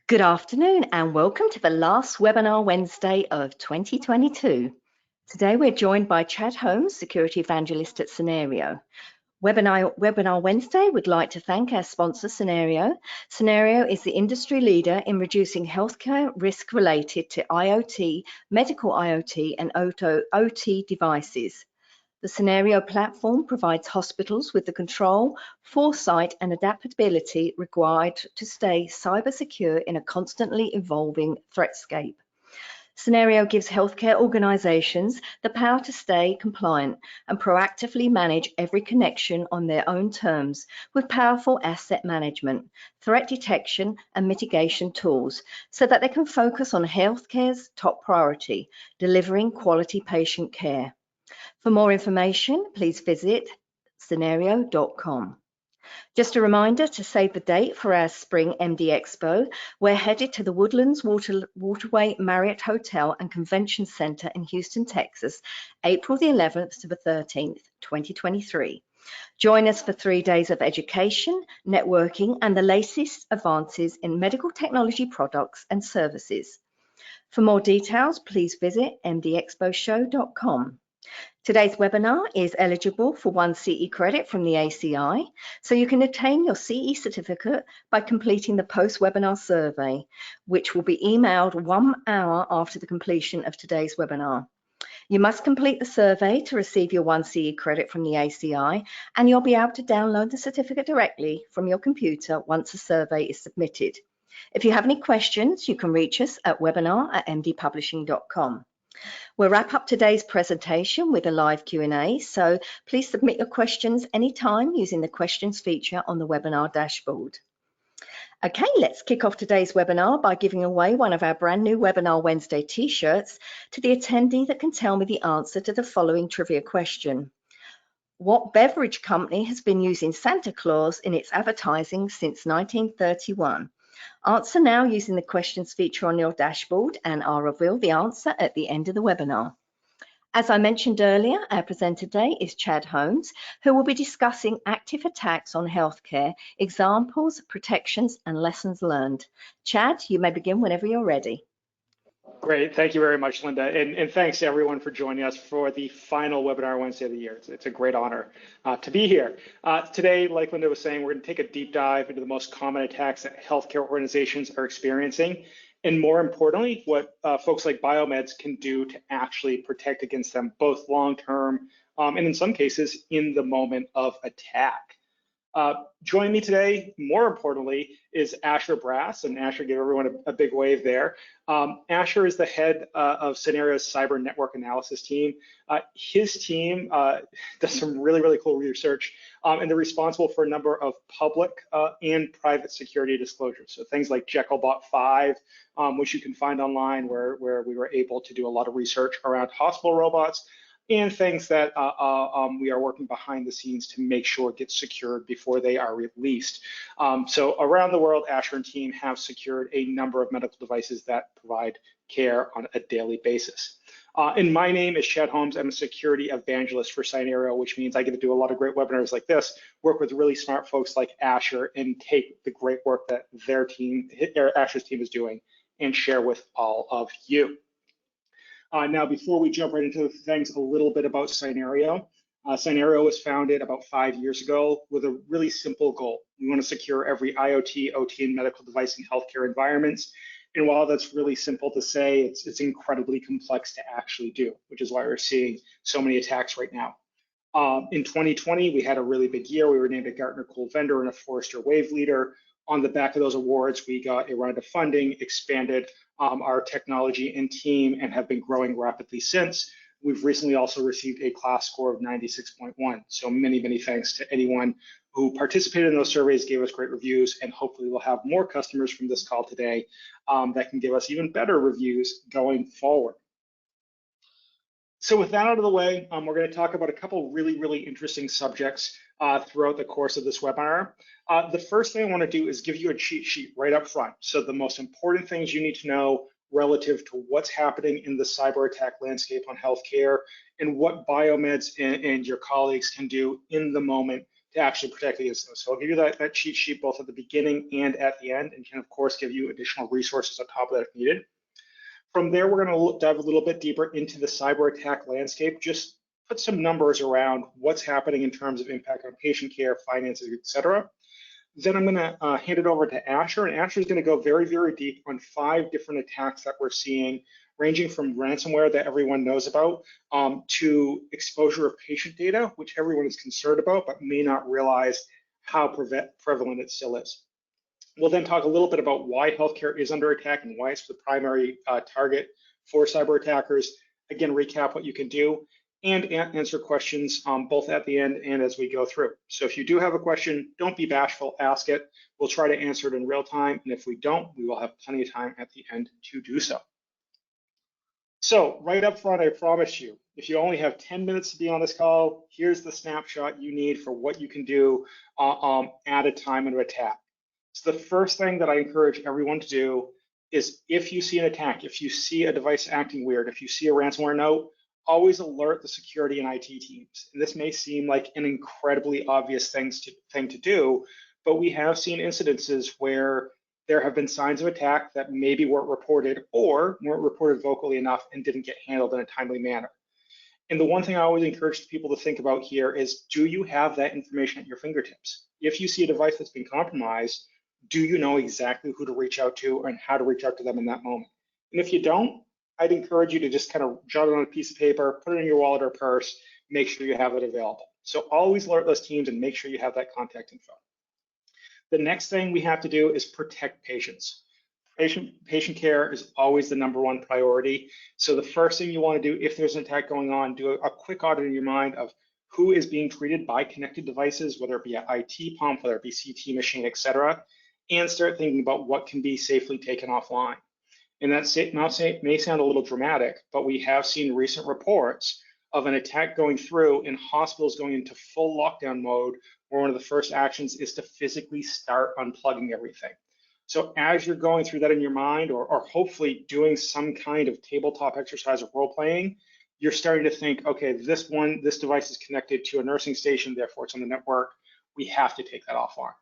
Good afternoon and welcome to the last webinar Wednesday of 2022. Today we're joined by Chad Holmes, Security Evangelist at Cynerio. Webinar Wednesday would like to thank our sponsor Cynerio. Cynerio is the industry leader in reducing healthcare risk related to IoT, medical IoT and OT devices. The Cynerio platform provides hospitals with the control, foresight, and adaptability required to stay cyber secure in a constantly evolving threatscape. Cynerio gives healthcare organizations the power to stay compliant and proactively manage every connection on their own terms with powerful asset management, threat detection, and mitigation tools so that they can focus on healthcare's top priority, delivering quality patient care. For more information, please visit Cynerio.com. Just a reminder to save the date for our Spring MD Expo. We're headed to the Woodlands Waterway Marriott Hotel and Convention Center in Houston, Texas, April the 11th to the 13th, 2023. Join us for 3 days of education, networking, and the latest advances in medical technology products and services. For more details, please visit mdexposhow.com. Today's webinar is eligible for 1 CE credit from the ACI, so you can obtain your CE certificate by completing the post-webinar survey, which will be emailed 1 hour after the completion of today's webinar. You must complete the survey to receive your 1 CE credit from the ACI, and you'll be able to download the certificate directly from your computer once the survey is submitted. If you have any questions, you can reach us at webinar@mdpublishing.com. We'll wrap up today's presentation with a live Q&A, so please submit your questions anytime using the questions feature on the webinar dashboard. Okay, let's kick off today's webinar by giving away one of our brand new Webinar Wednesday t-shirts to the attendee that can tell me the answer to the following trivia question. What beverage company has been using Santa Claus in its advertising since 1931? Answer now using the questions feature on your dashboard, and I'll reveal the answer at the end of the webinar. As I mentioned earlier, our presenter today is Chad Holmes, who will be discussing active attacks on healthcare, examples, protections, and lessons learned. Chad, you may begin whenever you're ready. Great, thank you very much, Linda, and thanks to everyone for joining us for the final webinar Wednesday of the year. It's a great honor to be here. Today, like Linda was saying, we're going to take a deep dive into the most common attacks that healthcare organizations are experiencing, and more importantly, what folks like biomeds can do to actually protect against them, both long-term and in some cases in the moment of attack. Joining me today, more importantly, is Asher Brass, and Asher, give everyone a big wave there. Asher is the head of Cynerio's cyber network analysis team. His team does some really cool research, and they're responsible for a number of public and private security disclosures. So things like Jekyllbot 5, which you can find online, where we were able to do a lot of research around hospital robots, and things that we are working behind the scenes to make sure get secured before they are released. So around the world, Asher and team have secured a number of medical devices that provide care on a daily basis. And my name is Chad Holmes. I'm a security evangelist for Cynerio, which means I get to do a lot of great webinars like this, work with really smart folks like Asher, and take the great work that their team, Asher's team, is doing and share with all of you. Now, before we jump right into things, a little bit about Cynerio. Cynerio was founded about 5 years ago with a really simple goal. We want to secure every IoT, OT, and medical device in healthcare environments. And while that's really simple to say, it's incredibly complex to actually do, which is why we're seeing so many attacks right now. In 2020, we had a really big year. We were named a Gartner Cool Vendor and a Forrester Wave Leader. On the back of those awards, we got a round of funding, expanded our technology and team, and have been growing rapidly since. We've recently also received a class score of 96.1. So many thanks to anyone who participated in those surveys, gave us great reviews, and hopefully we'll have more customers from this call today that can give us even better reviews going forward. So with that out of the way, we're going to talk about a couple really interesting subjects throughout the course of this webinar. The first thing I want to do is give you a cheat sheet right up front. So the most important things you need to know relative to what's happening in the cyber attack landscape on healthcare, and what biomeds and your colleagues can do in the moment to actually protect against those. So I'll give you that cheat sheet both at the beginning and at the end, and can of course give you additional resources on top of that if needed. From there, we're going to dive a little bit deeper into the cyber attack landscape, just put some numbers around what's happening in terms of impact on patient care, finances, et cetera. Then I'm going to hand it over to Asher, and Asher is going to go very, very deep on 5 different attacks that we're seeing, ranging from ransomware that everyone knows about to exposure of patient data, which everyone is concerned about, but may not realize how prevalent it still is. We'll then talk a little bit about why healthcare is under attack and why it's the primary target for cyber attackers. Again, recap what you can do and answer questions both at the end and as we go through. So if you do have a question, don't be bashful, ask it. We'll try to answer it in real time. And if we don't, we will have plenty of time at the end to do so. So right up front, I promise you, if you only have 10 minutes to be on this call, here's the snapshot you need for what you can do at a time of attack. So the first thing that I encourage everyone to do is if you see an attack, if you see a device acting weird, if you see a ransomware note, always alert the security and IT teams. And this may seem like an incredibly obvious thing to do, but we have seen incidences where there have been signs of attack that maybe weren't reported or weren't reported vocally enough and didn't get handled in a timely manner. And the one thing I always encourage people to think about here is, do you have that information at your fingertips? If you see a device that's been compromised, do you know exactly who to reach out to and how to reach out to them in that moment? And if you don't, I'd encourage you to just kind of jot it on a piece of paper, put it in your wallet or purse, make sure you have it available. So always alert those teams and make sure you have that contact info. The next thing we have to do is protect patients. Patient care is always the #1 priority. So the first thing you want to do if there's an attack going on, do a quick audit in your mind of who is being treated by connected devices, whether it be an IT pump, whether it be CT machine, et cetera, and start thinking about what can be safely taken offline. And that may sound a little dramatic, but we have seen recent reports of an attack going through and hospitals going into full lockdown mode, where one of the first actions is to physically start unplugging everything. So as you're going through that in your mind, or hopefully doing some kind of tabletop exercise of role playing, you're starting to think, okay, this device is connected to a nursing station, therefore it's on the network. We have to take that offline.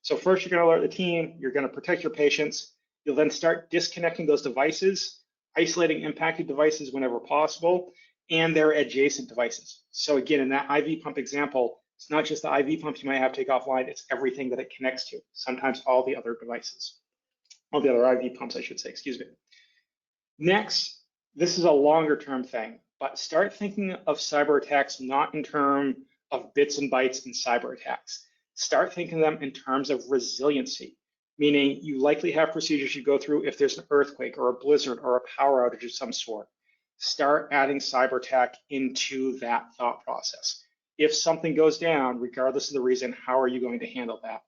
So first you're going to alert the team, you're going to protect your patients. You'll then start disconnecting those devices, isolating impacted devices whenever possible, and their adjacent devices. So again, in that IV pump example, it's not just the IV pump you might have to take offline, it's everything that it connects to, sometimes all the other devices, all the other IV pumps, I should say, excuse me. Next, this is a longer term thing, but start thinking of cyber attacks not in terms of bits and bytes and cyber attacks. Start thinking of them in terms of resiliency, meaning you likely have procedures you go through if there's an earthquake or a blizzard or a power outage of some sort. Start adding cyber attack into that thought process. If something goes down, regardless of the reason, how are you going to handle that?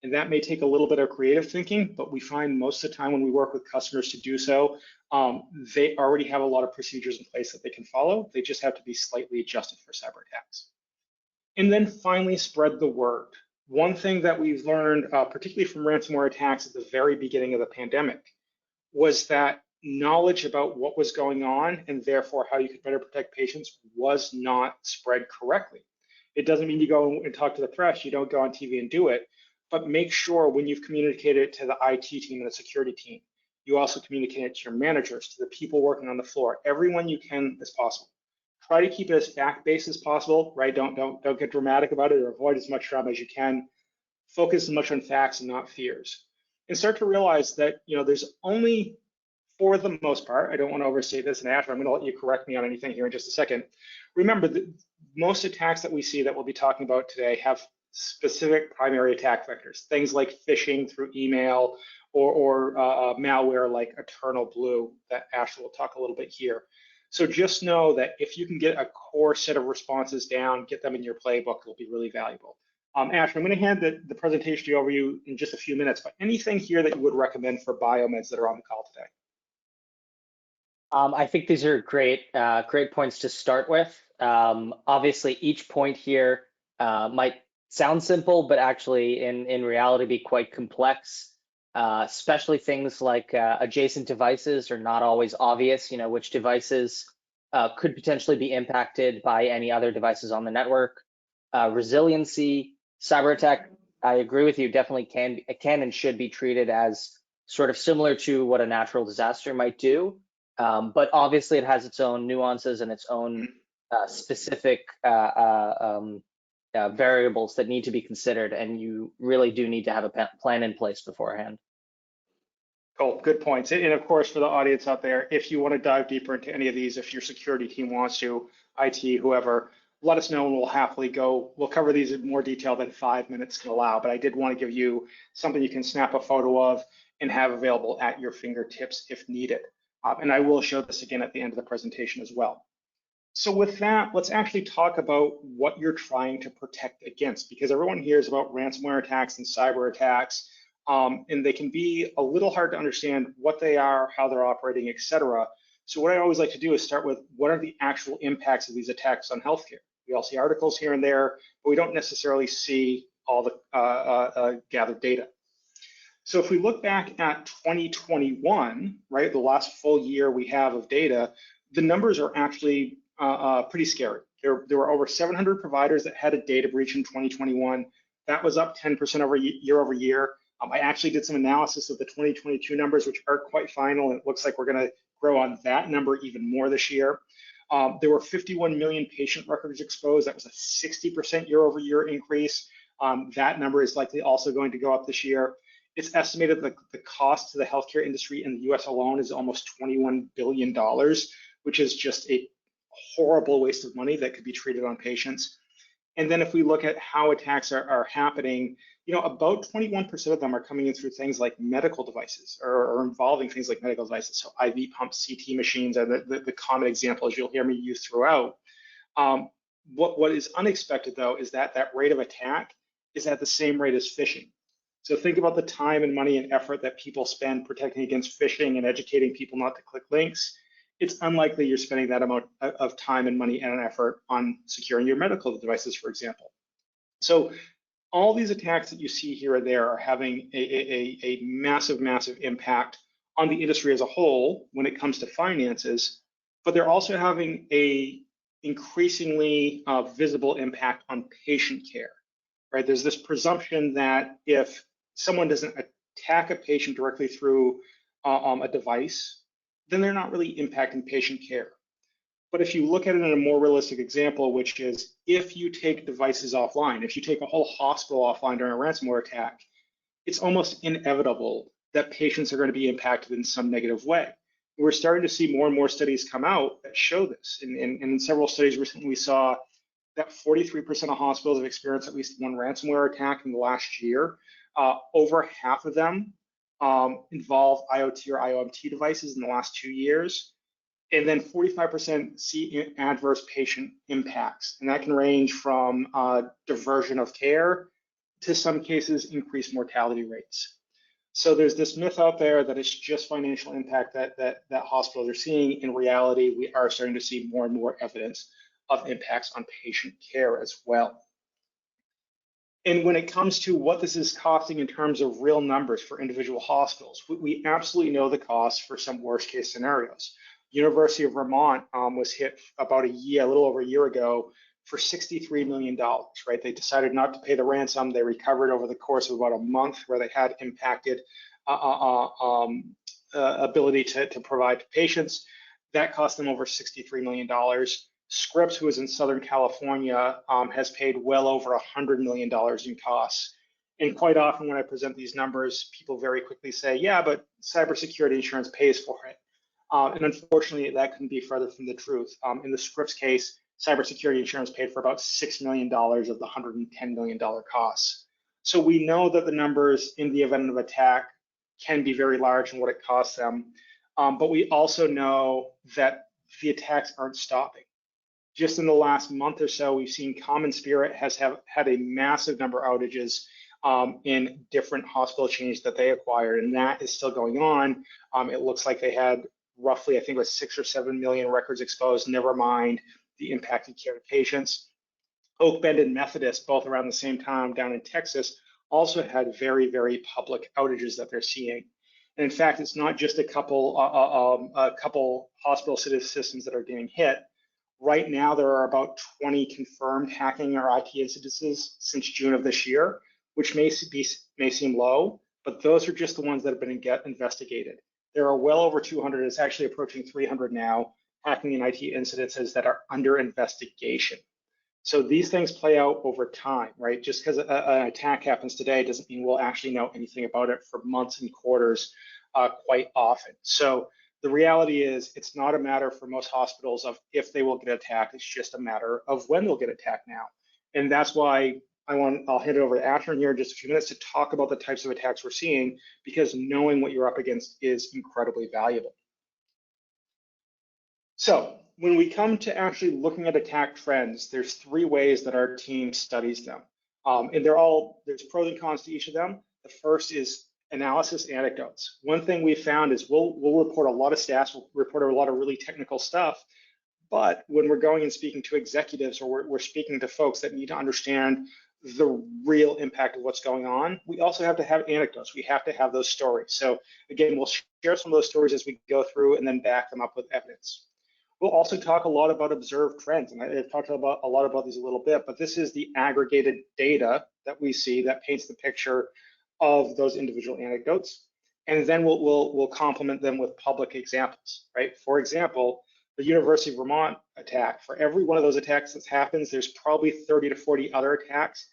And that may take a little bit of creative thinking, but we find most of the time when we work with customers to do so, they already have a lot of procedures in place that they can follow. They just have to be slightly adjusted for cyber attacks. And then finally, spread the word. One thing that we've learned, particularly from ransomware attacks at the very beginning of the pandemic, was that knowledge about what was going on and therefore how you could better protect patients was not spread correctly. It doesn't mean you go and talk to the press, you don't go on TV and do it, but make sure when you've communicated it to the IT team and the security team, you also communicate it to your managers, to the people working on the floor, everyone you can as possible. Try to keep it as fact-based as possible, right? Don't get dramatic about it or avoid as much drama as you can. Focus as much on facts and not fears. And start to realize that, there's only, for the most part, I don't want to overstate this, and Asher, I'm going to let you correct me on anything here in just a second. Remember that most attacks that we see that we'll be talking about today have specific primary attack vectors, things like phishing through email or malware like Eternal Blue that Asher will talk a little bit here. So just know that if you can get a core set of responses down, get them in your playbook, it'll be really valuable. Asher, I'm going to hand the presentation over to you in just a few minutes, but anything here that you would recommend for biomeds that are on the call today? I think these are great points to start with. Obviously, each point here might sound simple, but actually in reality be quite complex, especially things like adjacent devices are not always obvious, which devices could potentially be impacted by any other devices on the network. Resiliency, Cyber attack, I agree with you, definitely can and should be treated as sort of similar to what a natural disaster might do. But obviously it has its own nuances and its own specific variables that need to be considered, and you really do need to have a plan in place beforehand. Cool, good points. And of course, for the audience out there, if you want to dive deeper into any of these, if your security team wants to, IT, whoever, let us know and we'll happily go. We'll cover these in more detail than 5 minutes can allow, but I did want to give you something you can snap a photo of and have available at your fingertips if needed. And I will show this again at the end of the presentation as well. So with that, let's actually talk about what you're trying to protect against, because everyone hears about ransomware attacks and cyber attacks, and they can be a little hard to understand what they are, how they're operating, etc. So what I always like to do is start with what are the actual impacts of these attacks on healthcare. We all see articles here and there, but we don't necessarily see all the gathered data. So if we look back at 2021, right, the last full year we have of data, the numbers are actually pretty scary. There were over 700 providers that had a data breach in 2021. That was up 10% year over year. I actually did some analysis of the 2022 numbers, which are quite final, and it looks like we're going to grow on that number even more this year. There were 51 million patient records exposed. That was a 60% year over year increase. That number is likely also going to go up this year. It's estimated that the cost to the healthcare industry in the US alone is almost $21 billion, which is just a horrible waste of money that could be treated on patients. And then if we look at how attacks are happening, you know, about 21% of them are coming in through things like medical devices or involving things like medical devices. So IV pumps, CT machines are the common examples you'll hear me use throughout. What is unexpected though is that that rate of attack is at the same rate as phishing. So think about the time and money and effort that people spend protecting against phishing and educating people not to click links. It's unlikely you're spending that amount of time and money and an effort on securing your medical devices, for example. So all these attacks that you see here and there are having a massive, massive impact on the industry as a whole when it comes to finances, but they're also having a increasingly visible impact on patient care, right? There's this presumption that if someone doesn't attack a patient directly through a device, then they're not really impacting patient care. But if you look at it in a more realistic example, which is if you take devices offline, if you take a whole hospital offline during a ransomware attack, it's almost inevitable that patients are going to be impacted in some negative way. We're starting to see more and more studies come out that show this. And in several studies recently, we saw that 43% of hospitals have experienced at least one ransomware attack in the last year. Over half of them involve IoT or IoMT devices in the last 2 years. And then 45% see adverse patient impacts. And that can range from diversion of care to some cases increased mortality rates. So there's this myth out there that it's just financial impact that hospitals are seeing. In reality, we are starting to see more and more evidence of impacts on patient care as well. And when it comes to what this is costing in terms of real numbers for individual hospitals, we absolutely know the costs for some worst case scenarios. University of Vermont was hit about a little over a year ago for $63 million, right? They decided not to pay the ransom. They recovered over the course of about a month where they had impacted ability to provide to patients. That cost them over $63 million. Scripps, who is in Southern California, has paid well over $100 million in costs. And quite often when I present these numbers, people very quickly say, yeah, but cybersecurity insurance pays for it. And unfortunately, that couldn't be further from the truth. In the Scripps case, cybersecurity insurance paid for about $6 million of the $110 million costs. So we know that the numbers in the event of attack can be very large and what it costs them. But we also know that the attacks aren't stopping. Just in the last month or so, we've seen Common Spirit has had a massive number of outages in different hospital chains that they acquired, and that is still going on. It looks like they had roughly, I think it was 6 or 7 million records exposed, never mind the impacted care of patients. Oak Bend and Methodist, both around the same time down in Texas, also had very, very public outages that they're seeing. And in fact, it's not just a couple hospital systems that are getting hit. Right now, there are about 20 confirmed hacking or IT incidences since June of this year, which may seem low, but those are just the ones that have been investigated. There are well over 200, it's actually approaching 300 now, hacking and IT incidences that are under investigation. So these things play out over time, right? Just because an attack happens today doesn't mean we'll actually know anything about it for months and quarters quite often. So the reality is it's not a matter for most hospitals of if they will get attacked, it's just a matter of when they'll get attacked now. And that's why I'll hand it over to Ashton here in just a few minutes to talk about the types of attacks we're seeing, because knowing what you're up against is incredibly valuable. So when we come to actually looking at attack trends, there's 3 ways that our team studies them. And there's pros and cons to each of them. The first is analysis anecdotes. One thing we found is we'll report a lot of stats, we'll report a lot of really technical stuff, but when we're going and speaking to executives or we're speaking to folks that need to understand the real impact of what's going on, we also have to have anecdotes. We have to have those stories. So again, we'll share some of those stories as we go through and then back them up with evidence. We'll also talk a lot about observed trends, and I've talked a lot about these a little bit, but this is the aggregated data that we see that paints the picture of those individual anecdotes, and then we'll complement them with public examples, right? For example, the University of Vermont attack. For every one of those attacks that happens, there's probably 30 to 40 other attacks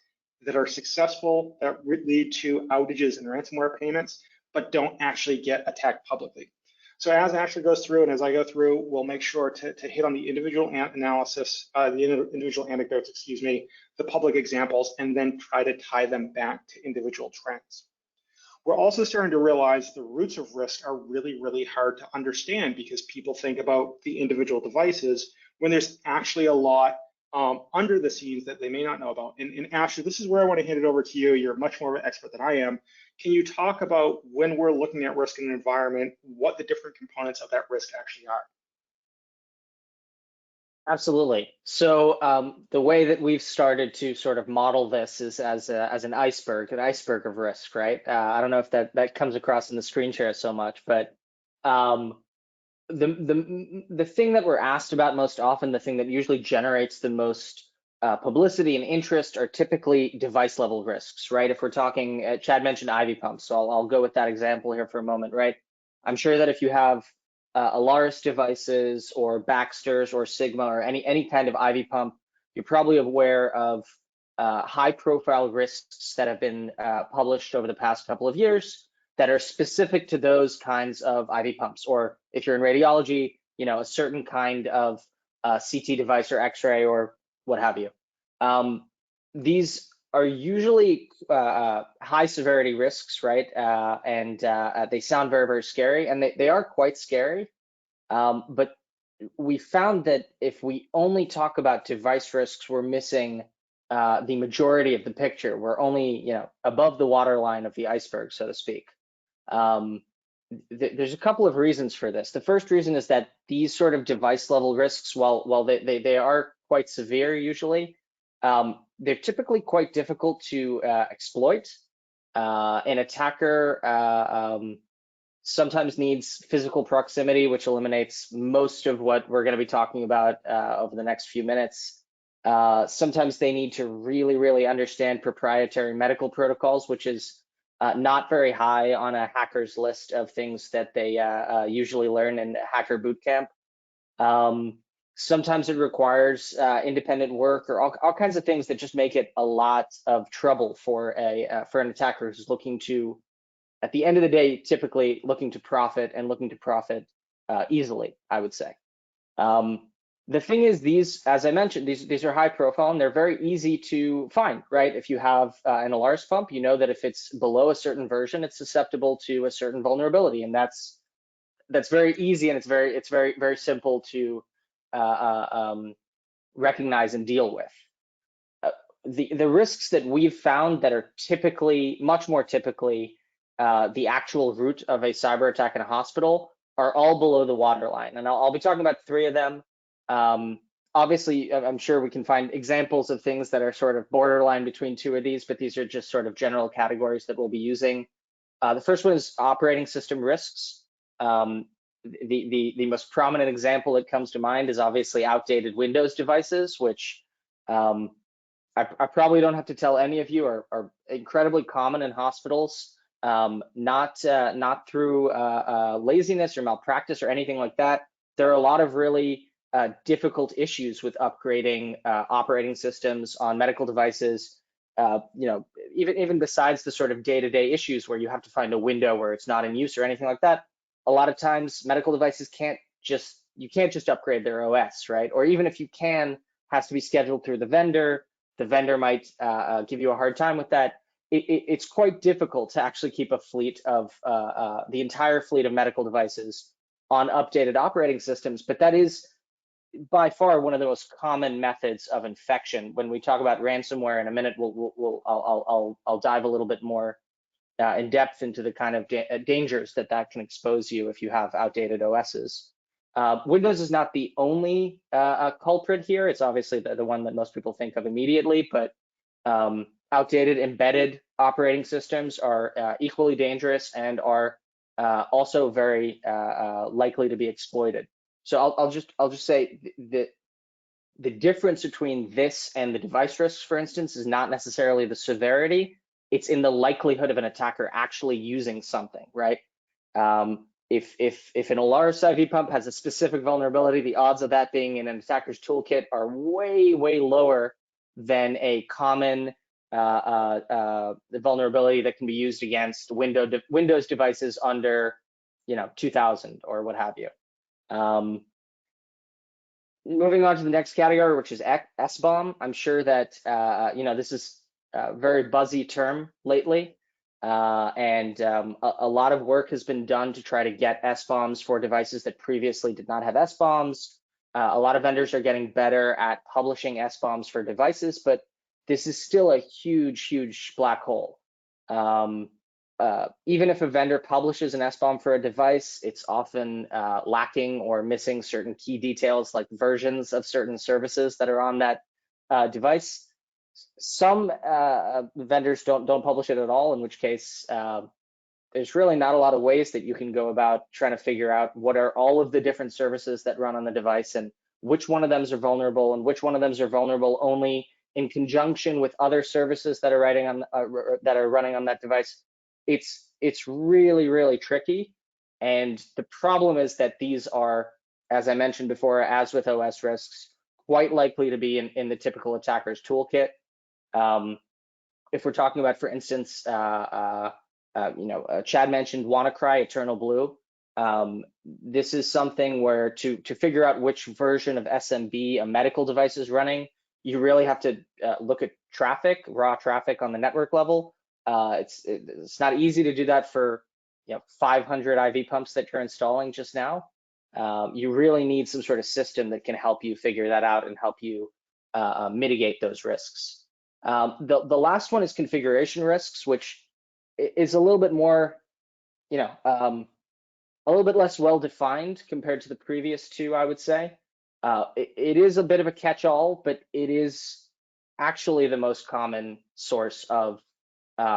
that are successful, that lead to outages and ransomware payments, but don't actually get attacked publicly. So as Ashley goes through and as I go through, we'll make sure to hit on the individual analysis, the individual anecdotes, the public examples, and then try to tie them back to individual trends. We're also starting to realize the roots of risk are really, really hard to understand because people think about the individual devices when there's actually a lot under the scenes that they may not know about. And Ashley, this is where I want to hand it over to you. You're much more of an expert than I am. Can you talk about when we're looking at risk in an environment, what the different components of that risk actually are? Absolutely. So the way that we've started to sort of model this is as an iceberg of risk, right? I don't know if that comes across in the screen share so much, but the thing that we're asked about most often, the thing that usually generates the most publicity and interest are typically device level risks, right? If we're talking, Chad mentioned IV pumps, so I'll go with that example here for a moment, right? I'm sure that if you have Alaris devices or Baxter's or Sigma or any kind of IV pump, you're probably aware of high profile risks that have been published over the past couple of years that are specific to those kinds of IV pumps, or if you're in radiology, a certain kind of CT device or X-ray or what have you. These are usually high severity risks, right? And they sound very, very scary, and they are quite scary. But we found that if we only talk about device risks, we're missing the majority of the picture. We're only, above the waterline of the iceberg, so to speak. There's a couple of reasons for this. The first reason is that these sort of device level risks, while they are quite severe usually, they're typically quite difficult to exploit. An attacker sometimes needs physical proximity, which eliminates most of what we're going to be talking about over the next few minutes. Sometimes they need to really, really understand proprietary medical protocols, which is not very high on a hacker's list of things that they usually learn in hacker boot camp. Sometimes it requires independent work or all kinds of things that just make it a lot of trouble for an attacker who's looking to, at the end of the day, typically looking to profit easily, I would say. The thing is, these, as I mentioned, these are high profile and they're very easy to find, right? If you have an Alaris pump, you know that if it's below a certain version, it's susceptible to a certain vulnerability, and that's very easy, and it's very, very simple to recognize and deal with. The risks that we've found that are typically, much more typically, the actual root of a cyber attack in a hospital are all below the waterline, and I'll be talking about 3 of them. Obviously, I'm sure we can find examples of things that are sort of borderline between 2 of these, but these are just sort of general categories that we'll be using. The first one is operating system risks. the most prominent example that comes to mind is obviously outdated Windows devices, which I probably don't have to tell any of you are incredibly common in hospitals, not through laziness or malpractice or anything like that. There are a lot of really difficult issues with upgrading operating systems on medical devices. Even besides the sort of day-to-day issues where you have to find a window where it's not in use or anything like that, a lot of times medical devices you can't just upgrade their OS, right? Or even if you can, has to be scheduled through the vendor. The vendor might give you a hard time with that. It's quite difficult to actually keep a fleet of the entire fleet of medical devices on updated operating systems, but that is by far one of the most common methods of infection. When we talk about ransomware in a minute, I'll dive a little bit more in depth into the kind of dangers that can expose you if you have outdated OSs. Windows is not the only culprit here. It's obviously the one that most people think of immediately, but outdated embedded operating systems are equally dangerous and are also very likely to be exploited. So I'll just say the difference between this and the device risks, for instance, is not necessarily the severity. It's in the likelihood of an attacker actually using something, right? If an Alaris IV pump has a specific vulnerability, the odds of that being in an attacker's toolkit are way, way lower than a common vulnerability that can be used against Windows devices under 2000 or what have you. Moving on to the next category, which is SBOM. I'm sure that this is a very buzzy term lately, and a lot of work has been done to try to get SBOMs for devices that previously did not have SBOMs. A lot of vendors are getting better at publishing SBOMs for devices, but this is still a huge, huge black hole. Even if a vendor publishes an SBOM for a device, it's often lacking or missing certain key details like versions of certain services that are on that device. Some vendors don't publish it at all, in which case there's really not a lot of ways that you can go about trying to figure out what are all of the different services that run on the device and which one of them are vulnerable and which one of them are vulnerable only in conjunction with other services that are running on that device. It's really, really tricky. And the problem is that these are, as I mentioned before, as with OS risks, quite likely to be in the typical attacker's toolkit. If we're talking about, for instance, Chad mentioned WannaCry, Eternal Blue. This is something where to figure out which version of SMB a medical device is running, you really have to look at traffic, raw traffic on the network level. It's not easy to do that for 500 IV pumps that you're installing just now. You really need some sort of system that can help you figure that out and help you mitigate those risks. The last one is configuration risks, which is a little bit more, a little bit less well defined compared to the previous two, I would say. It is a bit of a catch-all, but it is actually the most common source of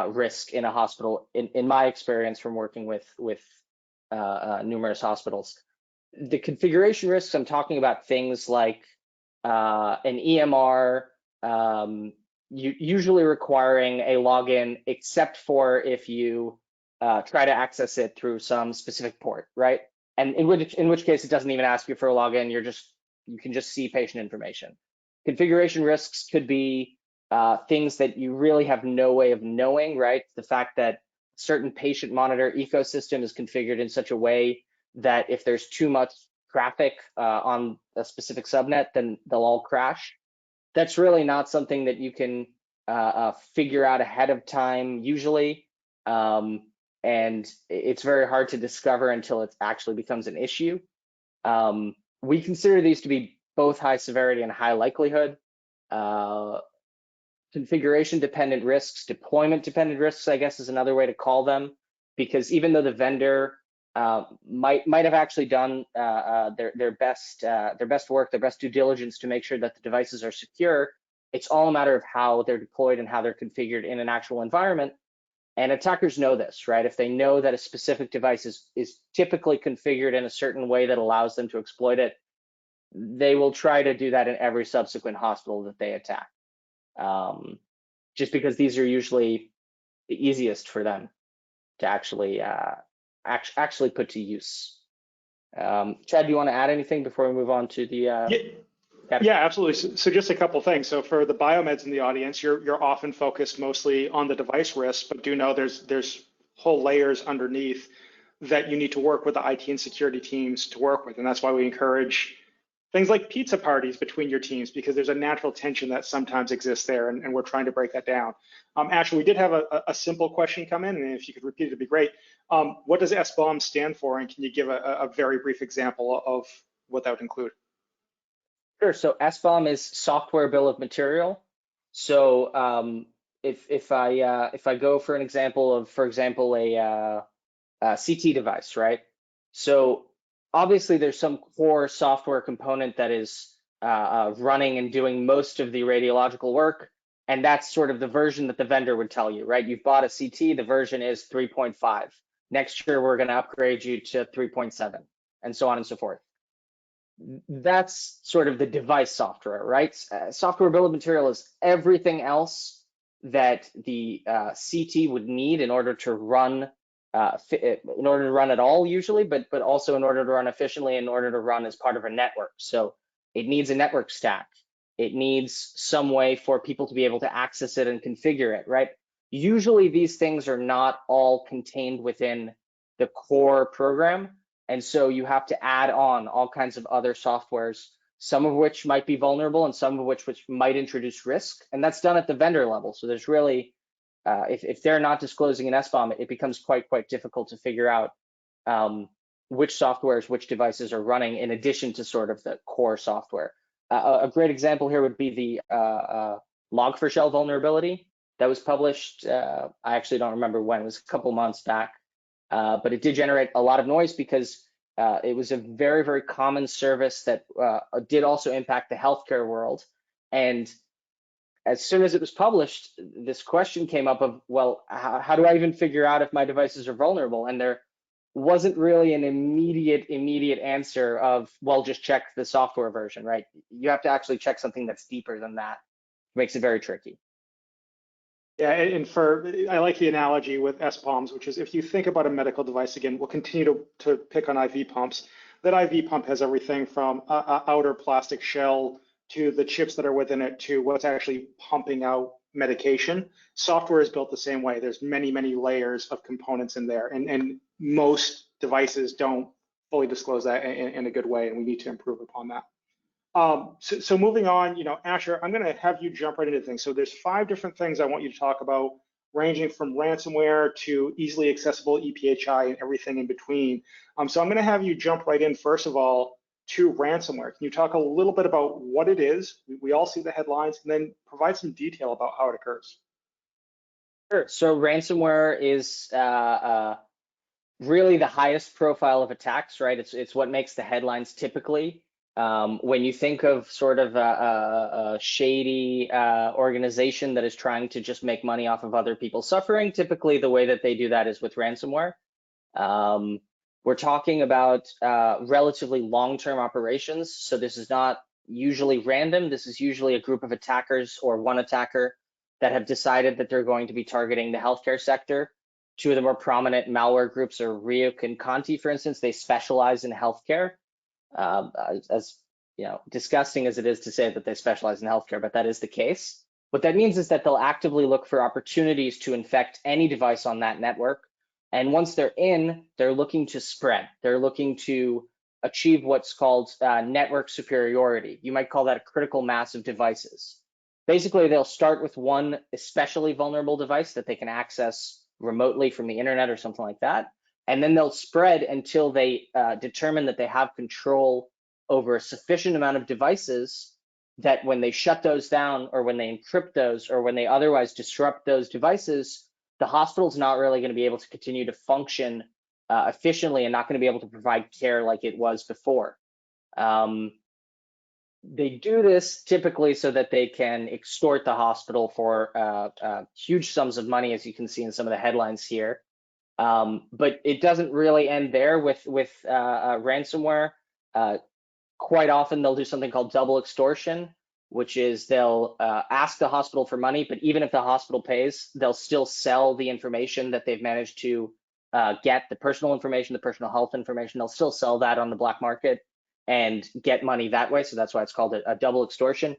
risk in a hospital, in my experience from working with numerous hospitals. The configuration risks, I'm talking about things like an EMR, usually requiring a login, except for if you try to access it through some specific port, right? And in which case it doesn't even ask you for a login. You can just see patient information. Configuration risks could be things that you really have no way of knowing, right? The fact that certain patient monitor ecosystem is configured in such a way that if there's too much traffic on a specific subnet, then they'll all crash. That's really not something that you can figure out ahead of time usually. And it's very hard to discover until it actually becomes an issue. We consider these to be both high severity and high likelihood. Configuration dependent risks, deployment dependent risks, I guess is another way to call them, because even though the vendor might have actually done their best work, their best due diligence to make sure that the devices are secure, it's all a matter of how they're deployed and how they're configured in an actual environment. And attackers know this, right? If they know that a specific device is typically configured in a certain way that allows them to exploit it, they will try to do that in every subsequent hospital that they attack. Just because these are usually the easiest for them to actually put to use. Chad, do you want to add anything before we move on to the? Yeah, absolutely. So just a couple things. So for the biomeds in the audience, you're often focused mostly on the device risk, but do know there's whole layers underneath that you need to work with the IT and security teams to work with, and that's why we encourage things like pizza parties between your teams, because there's a natural tension that sometimes exists there, and we're trying to break that down. Actually, we did have a simple question come in, and if you could repeat it, it'd be great. What does SBOM stand for, and can you give a very brief example of what that would include? Sure. So SBOM is software bill of material. So if I go for an example of, for example, a CT device, right? So obviously there's some core software component that is running and doing most of the radiological work, and that's sort of the version that the vendor would tell you, right? You've bought a CT, the version is 3.5. Next year we're going to upgrade you to 3.7, and so on and so forth. That's sort of the device software, right? Software bill of material is everything else that the CT would need in order to run, at all usually, but also in order to run efficiently, in order to run as part of a network. So it needs a network stack. It needs some way for people to be able to access it and configure it, right? Usually these things are not all contained within the core program. And so you have to add on all kinds of other softwares, some of which might be vulnerable and some of which might introduce risk. And that's done at the vendor level. So there's really, if they're not disclosing an SBOM, it becomes quite difficult to figure out which softwares, which devices are running in addition to sort of the core software. A great example here would be the Log4Shell vulnerability that was published. I actually don't remember when, it was a couple months back. But it did generate a lot of noise because it was a very common service that did also impact the healthcare world. And as soon as it was published, this question came up of, well, how do I even figure out if my devices are vulnerable? And there wasn't really an immediate answer of, well, just check the software version, right? You have to actually check something that's deeper than that. It makes it very tricky. Yeah, and I like the analogy with SBOMs, which is if you think about a medical device, again, we'll continue to pick on IV pumps. That IV pump has everything from a outer plastic shell to the chips that are within it to what's actually pumping out medication. Software is built the same way. There's many layers of components in there, and most devices don't fully disclose that in a good way, and we need to improve upon that. So moving on, Asher, I'm going to have you jump right into things. So there's 5 different things I want you to talk about, ranging from ransomware to easily accessible EPHI and everything in between. So I'm going to have you jump right in, first of all, to ransomware. Can you talk a little bit about what it is? We all see the headlines, and then provide some detail about how it occurs. Sure. So ransomware is really the highest profile of attacks, right? It's what makes the headlines typically. When you think of sort of a shady organization that is trying to just make money off of other people's suffering, typically the way that they do that is with ransomware. We're talking about relatively long-term operations, so this is not usually random. This is usually a group of attackers or one attacker that have decided that they're going to be targeting the healthcare sector. 2 of the more prominent malware groups are Ryuk and Conti, for instance. They specialize in healthcare. As disgusting as it is to say that they specialize in healthcare, but that is the case. What that means is that they'll actively look for opportunities to infect any device on that network. And once they're in, they're looking to spread. They're looking to achieve what's called network superiority. You might call that a critical mass of devices. Basically, they'll start with one especially vulnerable device that they can access remotely from the internet or something like that. And then they'll spread until they determine that they have control over a sufficient amount of devices that when they shut those down, or when they encrypt those, or when they otherwise disrupt those devices, the hospital's not really going to be able to continue to function efficiently and not going to be able to provide care like it was before. they do this typically so that they can extort the hospital for huge sums of money, as you can see in some of the headlines here. But it doesn't really end there with ransomware. Quite often they'll do something called double extortion, which is they'll ask the hospital for money, but even if the hospital pays, they'll still sell the information that they've managed to get, the personal information, the personal health information. They'll still sell that on the black market and get money that way. So that's why it's called a double extortion.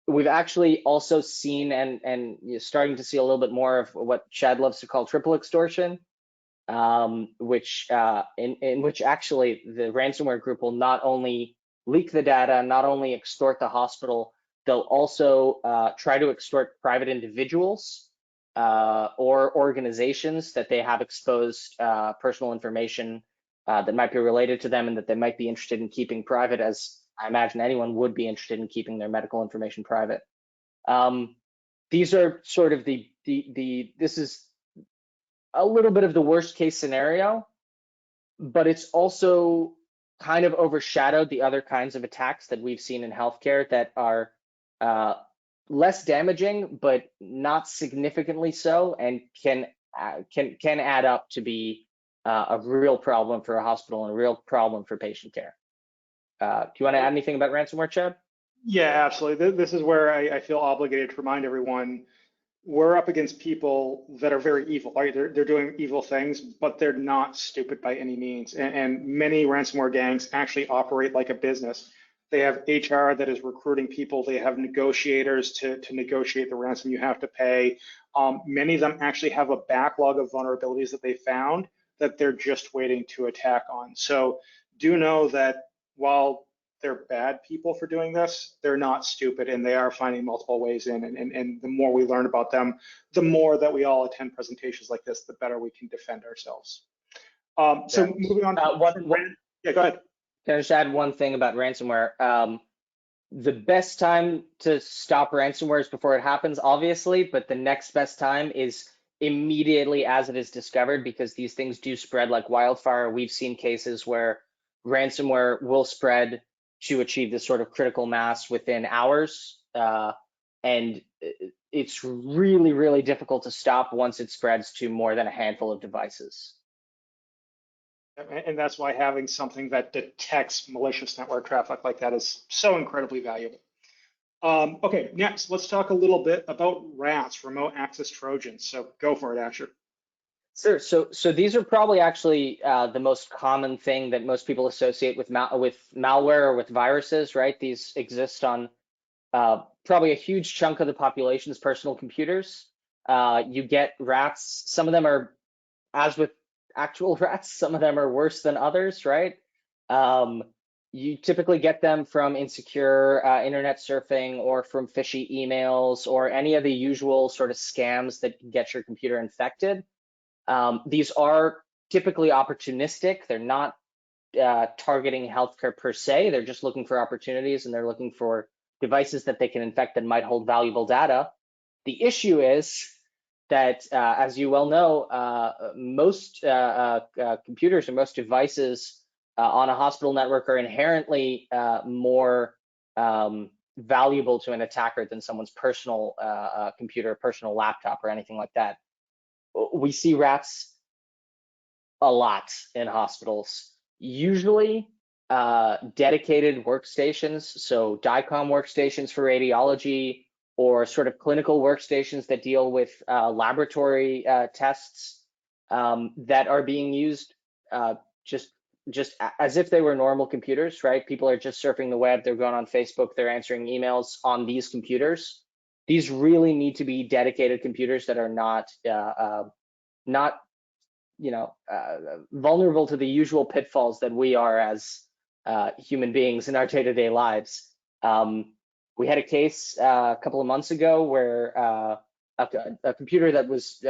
We've actually also seen and you're starting to see a little bit more of what Chad loves to call triple extortion, which in which actually the ransomware group will not only leak the data, not only extort the hospital, they'll also try to extort private individuals or organizations that they have exposed personal information that might be related to them and that they might be interested in keeping private, as I imagine anyone would be interested in keeping their medical information private. These are sort of this is a little bit of the worst case scenario, but it's also kind of overshadowed the other kinds of attacks that we've seen in healthcare that are less damaging, but not significantly so, and can add up to be a real problem for a hospital and a real problem for patient care. Do you want to add anything about ransomware, Chad? Yeah, absolutely. This is where I feel obligated to remind everyone we're up against people that are very evil, right? They're doing evil things, but they're not stupid by any means. And many ransomware gangs actually operate like a business. They have HR that is recruiting people. They have negotiators to negotiate the ransom you have to pay. Many of them actually have a backlog of vulnerabilities that they found that they're just waiting to attack on. So do know that while they're bad people for doing this, they're not stupid, and they are finding multiple ways in. And the more we learn about them, the more that we all attend presentations like this, the better we can defend ourselves. So moving on. Yeah, go ahead. Can I just add one thing about ransomware? The best time to stop ransomware is before it happens, obviously, but the next best time is immediately as it is discovered, because these things do spread like wildfire. We've seen cases where ransomware will spread to achieve this sort of critical mass within hours. And it's really, really difficult to stop once it spreads to more than a handful of devices. And that's why having something that detects malicious network traffic like that is so incredibly valuable. Okay, next, let's talk a little bit about RATs, remote access Trojans. So go for it, Asher. Sure. So these are probably actually the most common thing that most people associate with malware or with viruses, right? These exist on probably a huge chunk of the population's personal computers. You get rats. Some of them are, as with actual rats, some of them are worse than others, right? You typically get them from insecure internet surfing or from fishy emails or any of the usual sort of scams that can get your computer infected. These are typically opportunistic. They're not targeting healthcare per se. They're just looking for opportunities, and they're looking for devices that they can infect that might hold valuable data. The issue is that, as you well know, most computers or most devices on a hospital network are inherently more valuable to an attacker than someone's personal computer, personal laptop, or anything like that. We see rats a lot in hospitals, usually dedicated workstations, so DICOM workstations for radiology, or sort of clinical workstations that deal with laboratory tests that are being used just as if they were normal computers, right? People are just surfing the web, they're going on Facebook, they're answering emails on these computers. These really need to be dedicated computers that are not vulnerable to the usual pitfalls that we are as human beings in our day-to-day lives. We had a case a couple of months ago where a computer that was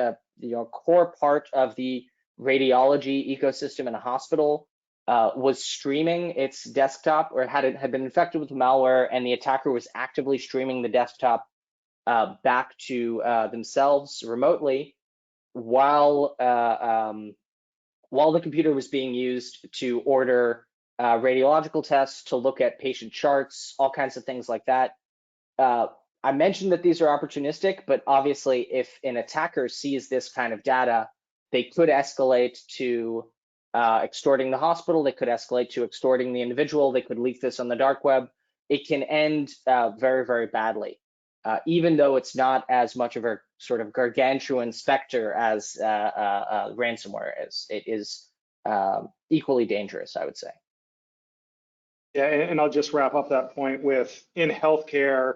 core part of the radiology ecosystem in a hospital was streaming its desktop, or had been infected with malware, and the attacker was actively streaming the desktop back to themselves remotely while the computer was being used to order radiological tests, to look at patient charts, all kinds of things like that. I mentioned that these are opportunistic, but obviously if an attacker sees this kind of data, they could escalate to extorting the hospital, they could escalate to extorting the individual, they could leak this on the dark web. It can end very, very badly, even though it's not as much of a sort of gargantuan specter as ransomware is. It is equally dangerous, I would say. Yeah, and I'll just wrap up that point with, in healthcare,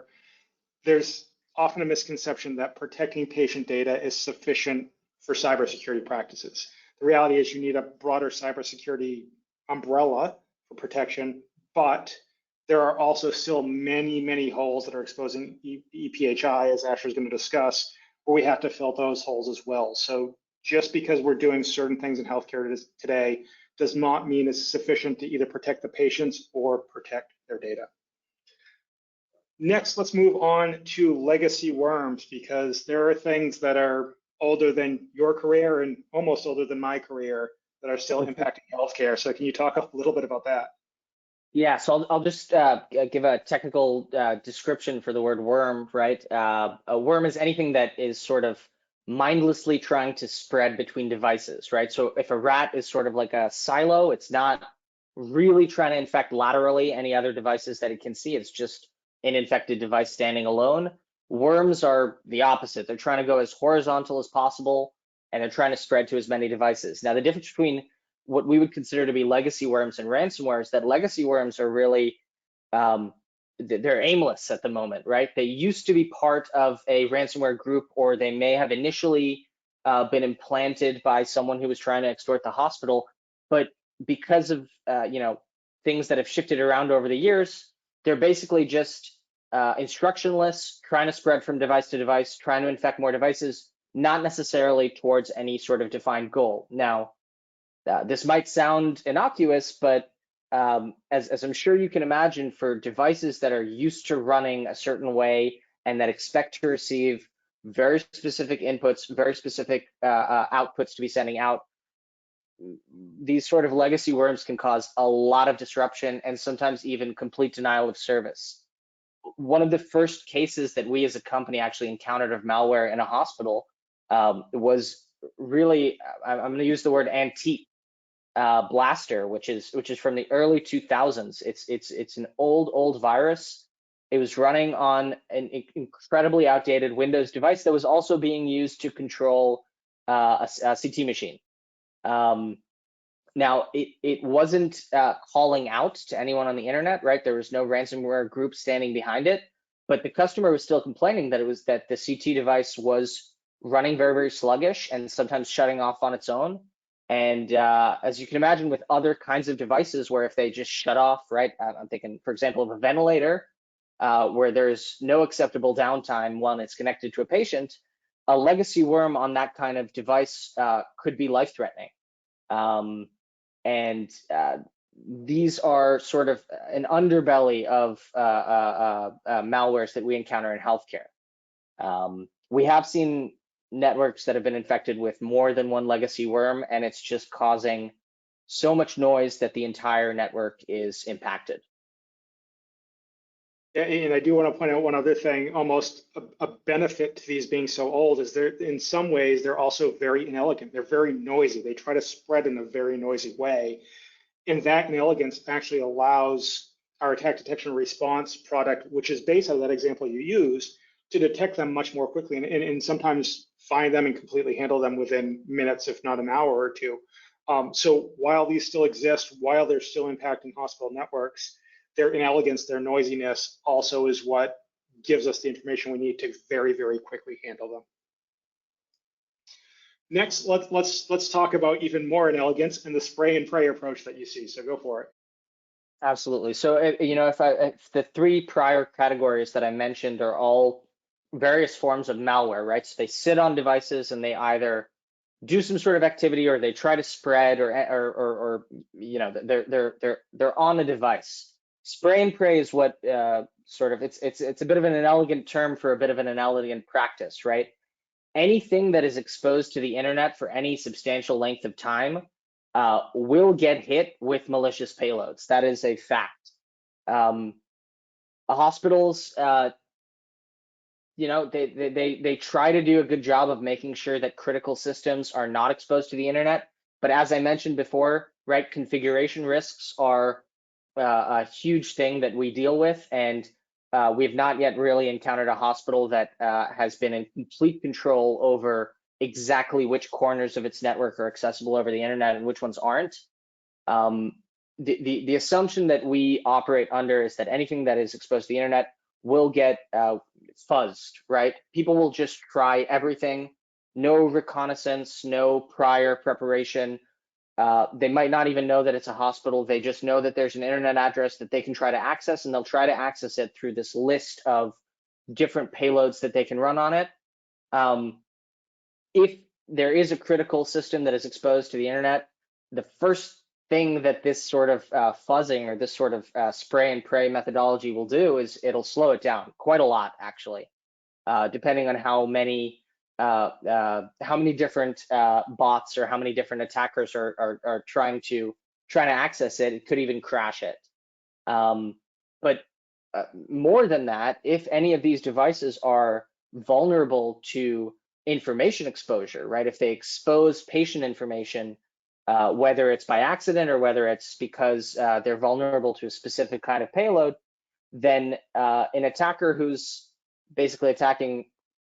there's often a misconception that protecting patient data is sufficient for cybersecurity practices. The reality is you need a broader cybersecurity umbrella for protection, but there are also still many, many holes that are exposing EPHI, as Asher is going to discuss, where we have to fill those holes as well. So just because we're doing certain things in healthcare today does not mean it's sufficient to either protect the patients or protect their data. Next, let's move on to legacy worms, because there are things that are older than your career and almost older than my career that are still impacting healthcare. So can you talk a little bit about that? Yeah, so I'll just give a technical description for the word worm, right? A worm is anything that is sort of mindlessly trying to spread between devices, right? So if a rat is sort of like a silo, it's not really trying to infect laterally any other devices that it can see. It's just an infected device standing alone. Worms are the opposite. They're trying to go as horizontal as possible, and they're trying to spread to as many devices. Now, the difference between what we would consider to be legacy worms and ransomware is that legacy worms are really, they're aimless at the moment, right? They used to be part of a ransomware group, or they may have initially been implanted by someone who was trying to extort the hospital. But because of things that have shifted around over the years, they're basically just instructionless, trying to spread from device to device, trying to infect more devices, not necessarily towards any sort of defined goal. Now, this might sound innocuous, but as I'm sure you can imagine, for devices that are used to running a certain way and that expect to receive very specific inputs, very specific outputs to be sending out, these sort of legacy worms can cause a lot of disruption and sometimes even complete denial of service. One of the first cases that we as a company actually encountered of malware in a hospital was really, I'm going to use the word antique, Blaster, which is from the early 2000s. It's an old virus. It was running on an incredibly outdated Windows device that was also being used to control a CT machine. Now, it wasn't calling out to anyone on the internet, right? There was no ransomware group standing behind it, but the customer was still complaining that the CT device was running very, very sluggish and sometimes shutting off on its own. And as you can imagine, with other kinds of devices where if they just shut off, right? I'm thinking, for example, of a ventilator, where there's no acceptable downtime when it's connected to a patient, a legacy worm on that kind of device could be life-threatening. And these are sort of an underbelly of malwares that we encounter in healthcare. We have seen networks that have been infected with more than one legacy worm, and it's just causing so much noise that the entire network is impacted. Yeah, and I do want to point out one other thing. Almost a benefit to these being so old is they're, in some ways, they're also very inelegant. They're very noisy. They try to spread in a very noisy way. And that inelegance actually allows our attack detection and response product, which is based on that example you used, to detect them much more quickly and sometimes find them and completely handle them within minutes, if not an hour or two. So while these still exist, while they're still impacting hospital networks, their inelegance, their noisiness also is what gives us the information we need to very, very quickly handle them. Next, let's talk about even more inelegance and the spray and pray approach that you see. So go for it. Absolutely. So if the three prior categories that I mentioned are all various forms of malware, right? So they sit on devices and they either do some sort of activity or they try to spread or they're on a device. Spray and pray is what it's a bit of an inelegant term for a bit of an inelegant practice, right? Anything that is exposed to the internet for any substantial length of time will get hit with malicious payloads. That is a fact. Hospitals, they try to do a good job of making sure that critical systems are not exposed to the internet. But as I mentioned before, right, configuration risks are a huge thing that we deal with, and we have not yet really encountered a hospital that has been in complete control over exactly which corners of its network are accessible over the internet and which ones aren't. The assumption that we operate under is that anything that is exposed to the internet will get fuzzed, right? People will just try everything, no reconnaissance, no prior preparation. They might not even know that it's a hospital. They just know that there's an internet address that they can try to access, and they'll try to access it through this list of different payloads that they can run on it. If there is a critical system that is exposed to the internet, the first thing that this sort of fuzzing or this sort of spray and pray methodology will do is it'll slow it down quite a lot, actually, depending on how many different bots or how many different attackers are trying to access it. It could even crash it. But more than that, if any of these devices are vulnerable to information exposure, right? If they expose patient information, whether it's by accident or whether it's because they're vulnerable to a specific kind of payload, then an attacker who's basically attacking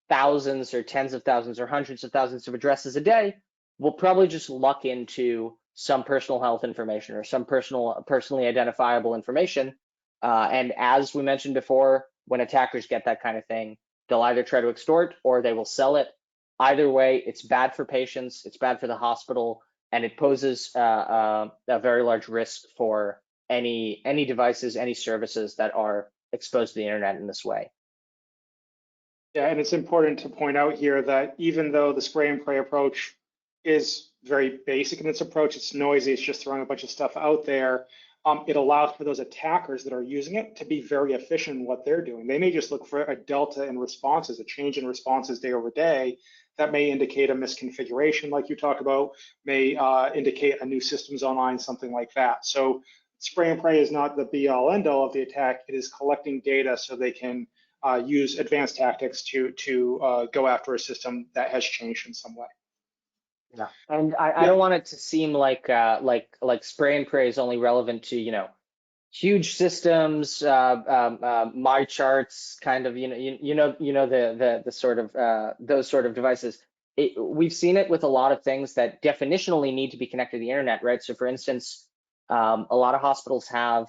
thousands or tens of thousands or hundreds of thousands of addresses a day will probably just luck into some personal health information or some personally identifiable information. And as we mentioned before, when attackers get that kind of thing, they'll either try to extort or they will sell it. Either way, it's bad for patients, it's bad for the hospital, and it poses a very large risk for any devices, any services that are exposed to the internet in this way. Yeah, and it's important to point out here that even though the spray and pray approach is very basic in its approach, it's noisy, it's just throwing a bunch of stuff out there, it allows for those attackers that are using it to be very efficient in what they're doing. They may just look for a delta in responses, a change in responses day over day, that may indicate a misconfiguration like you talked about, may indicate a new system's online, something like that. So spray and pray is not the be all end all of the attack, it is collecting data so they can use advanced tactics to go after a system that has changed in some way. Yeah, and I don't want it to seem like spray and pray is only relevant to huge systems, my charts, kind of the sort of those sort of devices. We've seen it with a lot of things that definitionally need to be connected to the internet, right? So, for instance, a lot of hospitals have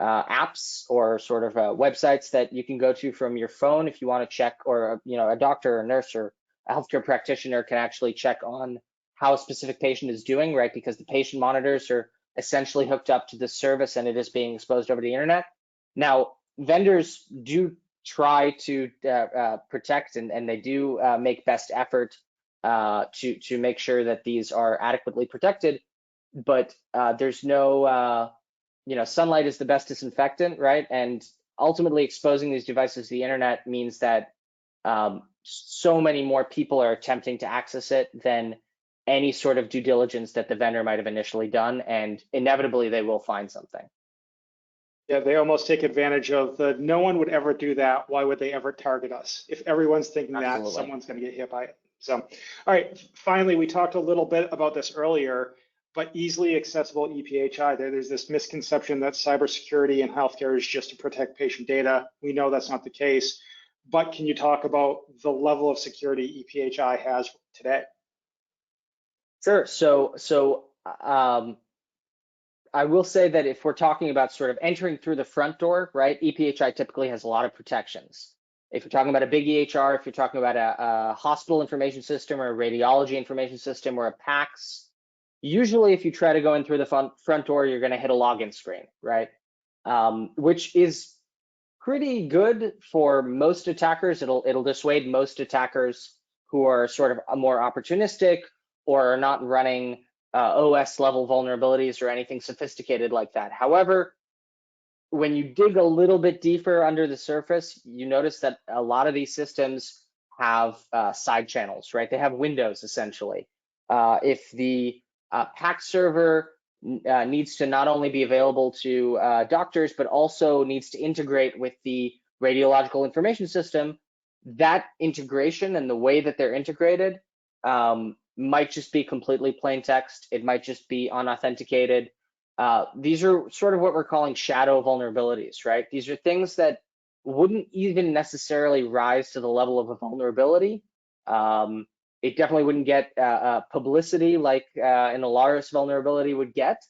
apps or sort of websites that you can go to from your phone if you want to check, or a doctor or a nurse or a healthcare practitioner can actually check on how a specific patient is doing, right? Because the patient monitors are essentially hooked up to this service and it is being exposed over the internet. Now, vendors do try to protect and they do make best effort to make sure that these are adequately protected, but there's no sunlight is the best disinfectant, right? And ultimately exposing these devices to the internet means that so many more people are attempting to access it than any sort of due diligence that the vendor might have initially done, and inevitably they will find something. Yeah, they almost take advantage of the no one would ever do that. Why would they ever target us? If everyone's thinking Absolutely. That, someone's going to get hit by it. So, all right, finally, we talked a little bit about this earlier, but easily accessible EPHI. There's this misconception that cybersecurity in healthcare is just to protect patient data. We know that's not the case, but can you talk about the level of security EPHI has today? Sure. So I will say that if we're talking about sort of entering through the front door, right, EPHI typically has a lot of protections. If you're talking about a big EHR, if you're talking about a hospital information system or a radiology information system or a PACS, usually if you try to go in through the front door, you're going to hit a login screen, right? Which is pretty good for most attackers. It'll dissuade most attackers who are sort of more opportunistic or are not running OS level vulnerabilities or anything sophisticated like that. However, when you dig a little bit deeper under the surface, you notice that a lot of these systems have side channels, right? They have windows essentially. If the PACS server needs to not only be available to doctors, but also needs to integrate with the radiological information system. That integration and the way that they're integrated might just be completely plain text. It might just be unauthenticated. These are sort of what we're calling shadow vulnerabilities, right? These are things that wouldn't even necessarily rise to the level of a vulnerability. It definitely wouldn't get publicity like an Alaris vulnerability would get,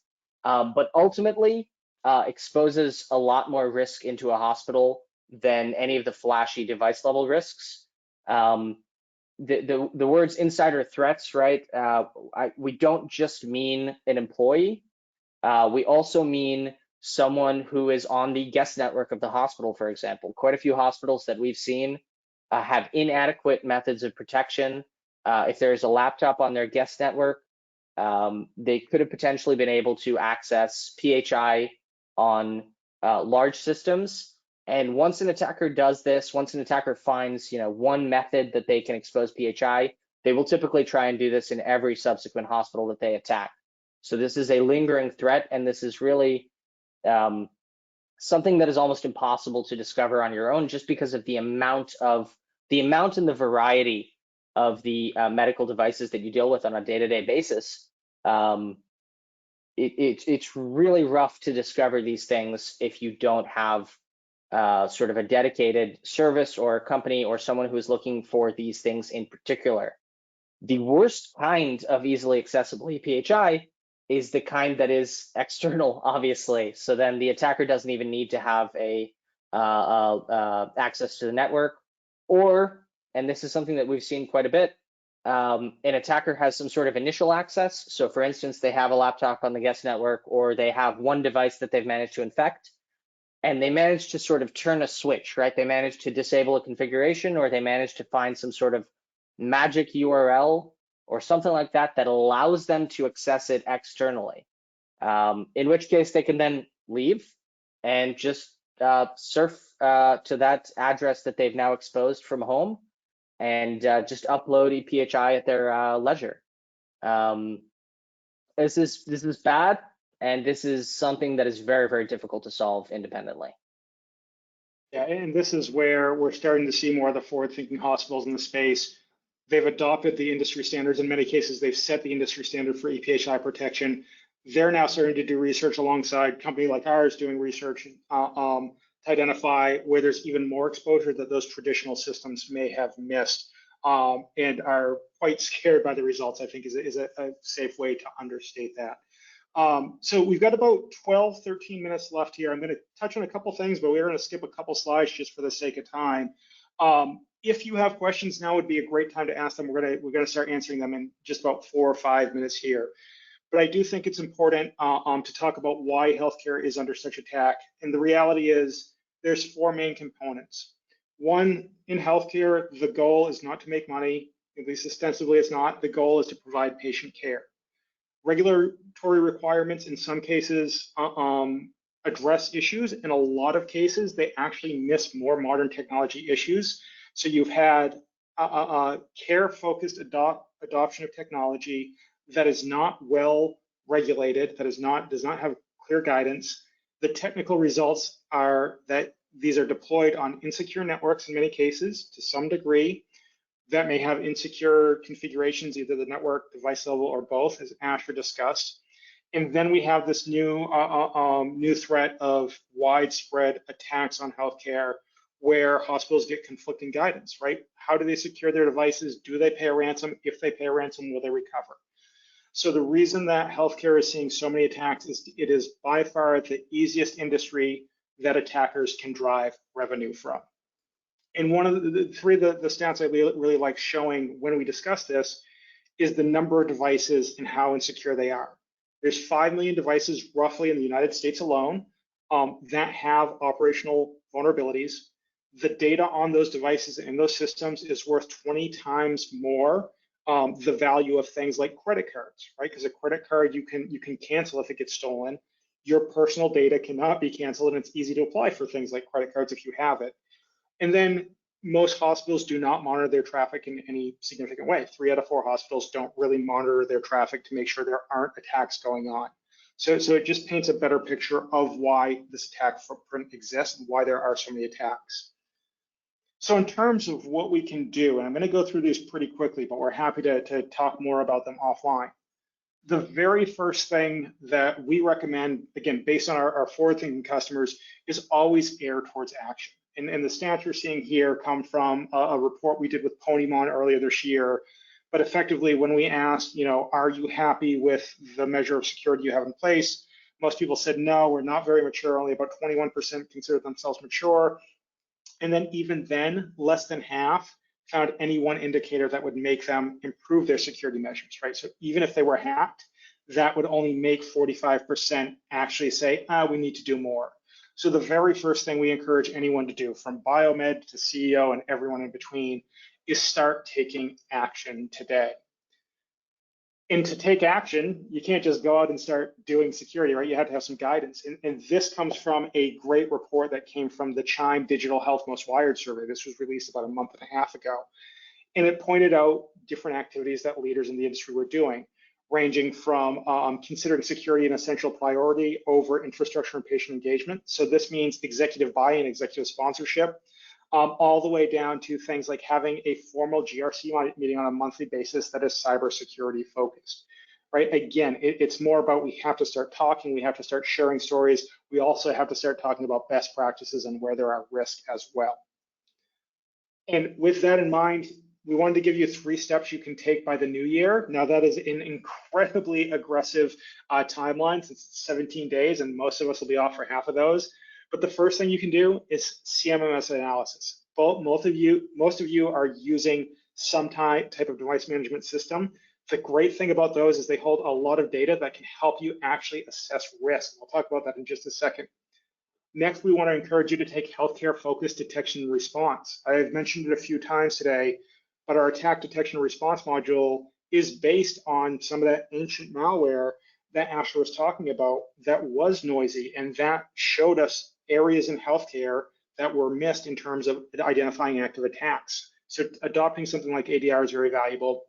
but ultimately exposes a lot more risk into a hospital than any of the flashy device level risks. The words insider threats, right? We don't just mean an employee. We also mean someone who is on the guest network of the hospital, for example. Quite a few hospitals that we've seen have inadequate methods of protection. If there's a laptop on their guest network, they could have potentially been able to access PHI on large systems. And once an attacker does this, once an attacker finds one method that they can expose PHI, they will typically try and do this in every subsequent hospital that they attack. So this is a lingering threat, and this is really something that is almost impossible to discover on your own, just because of the amount and the variety of the medical devices that you deal with on a day-to-day basis. It's really rough to discover these things if you don't have sort of a dedicated service or a company or someone who is looking for these things in particular. The worst kind of easily accessible EPHI is the kind that is external, obviously. So then the attacker doesn't even need to have access to the network, or, and this is something that we've seen quite a bit, an attacker has some sort of initial access. So for instance, they have a laptop on the guest network, or they have one device that they've managed to infect, and they manage to sort of turn a switch, right? They manage to disable a configuration, or they manage to find some sort of magic URL or something like that that allows them to access it externally, in which case they can then leave and just surf to that address that they've now exposed from home and just upload EPHI at their leisure. This is bad, and this is something that is very, very difficult to solve independently. Yeah, and this is where we're starting to see more of the forward-thinking hospitals in the space. They've adopted the industry standards. In many cases, they've set the industry standard for EPHI protection. They're now starting to do research alongside companies like ours doing research to identify where there's even more exposure that those traditional systems may have missed, and are quite scared by the results, I think is a safe way to understate that. So we've got about 12, 13 minutes left here. I'm going to touch on a couple things, but we're going to skip a couple slides just for the sake of time. If you have questions, now would be a great time to ask them. We're going to start answering them in just about 4 or 5 minutes here. But I do think it's important to talk about why healthcare is under such attack. And the reality is there's 4 main components. One, in healthcare, the goal is not to make money, at least ostensibly it's not. The goal is to provide patient care. Regulatory requirements in some cases address issues. In a lot of cases, they actually miss more modern technology issues. So you've had care-focused adoption of technology that is not well regulated, that does not have clear guidance. The technical results are that these are deployed on insecure networks in many cases to some degree, that may have insecure configurations, either the network, device level, or both, as Asher discussed. And then we have this new threat of widespread attacks on healthcare, where hospitals get conflicting guidance, right? How do they secure their devices? Do they pay a ransom? If they pay a ransom, will they recover? So the reason that healthcare is seeing so many attacks is it is by far the easiest industry that attackers can drive revenue from. And one of the three of the stats I really like showing when we discuss this is the number of devices and how insecure they are. There's 5 million devices roughly in the United States alone that have operational vulnerabilities. The data on those devices and those systems is worth 20 times more the value of things like credit cards, right? Because a credit card you can cancel if it gets stolen. Your personal data cannot be canceled, and it's easy to apply for things like credit cards if you have it. And then most hospitals do not monitor their traffic in any significant way. 3 out of 4 hospitals don't really monitor their traffic to make sure there aren't attacks going on. So it just paints a better picture of why this attack footprint exists and why there are so many attacks. So in terms of what we can do, and I'm going to go through these pretty quickly, but we're happy to talk more about them offline. The very first thing that we recommend, again, based on our forward-thinking customers, is always err towards action. And the stats you're seeing here come from a report we did with Ponymon earlier this year. But effectively, when we asked, are you happy with the measure of security you have in place? Most people said, no, we're not very mature. Only about 21% consider themselves mature. And then even then, less than half found any one indicator that would make them improve their security measures, right? So even if they were hacked, that would only make 45% actually say, we need to do more. So the very first thing we encourage anyone to do, from biomed to CEO and everyone in between, is start taking action today. And to take action, you can't just go out and start doing security, right? You have to have some guidance. And this comes from a great report that came from the Chime Digital Health Most Wired survey. This was released about a month and a half ago. And it pointed out different activities that leaders in the industry were doing, ranging from considering security an essential priority over infrastructure and patient engagement. So this means executive buy-in, executive sponsorship, all the way down to things like having a formal GRC meeting on a monthly basis that is cybersecurity focused, right? Again, it's more about we have to start talking, we have to start sharing stories. We also have to start talking about best practices and where there are risks as well. And with that in mind, we wanted to give you 3 steps you can take by the new year. Now that is an incredibly aggressive timeline, since it's 17 days and most of us will be off for half of those. But the first thing you can do is CMMS analysis. Most of you are using some type of device management system. The great thing about those is they hold a lot of data that can help you actually assess risk. We'll talk about that in just a second. Next, we want to encourage you to take healthcare-focused detection and response. I've mentioned it a few times today, but our attack detection and response module is based on some of that ancient malware that Asher was talking about that was noisy, and that showed us areas in healthcare that were missed in terms of identifying active attacks. So adopting something like ADR is very valuable.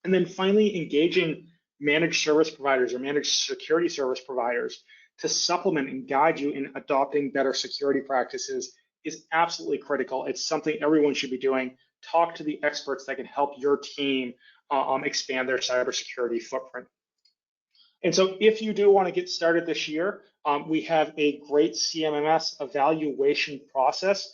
And then finally, engaging managed service providers or managed security service providers to supplement and guide you in adopting better security practices is absolutely critical. It's something everyone should be doing. Talk to the experts that can help your team expand their cybersecurity footprint. And so if you do want to get started this year, we have a great CMMS evaluation process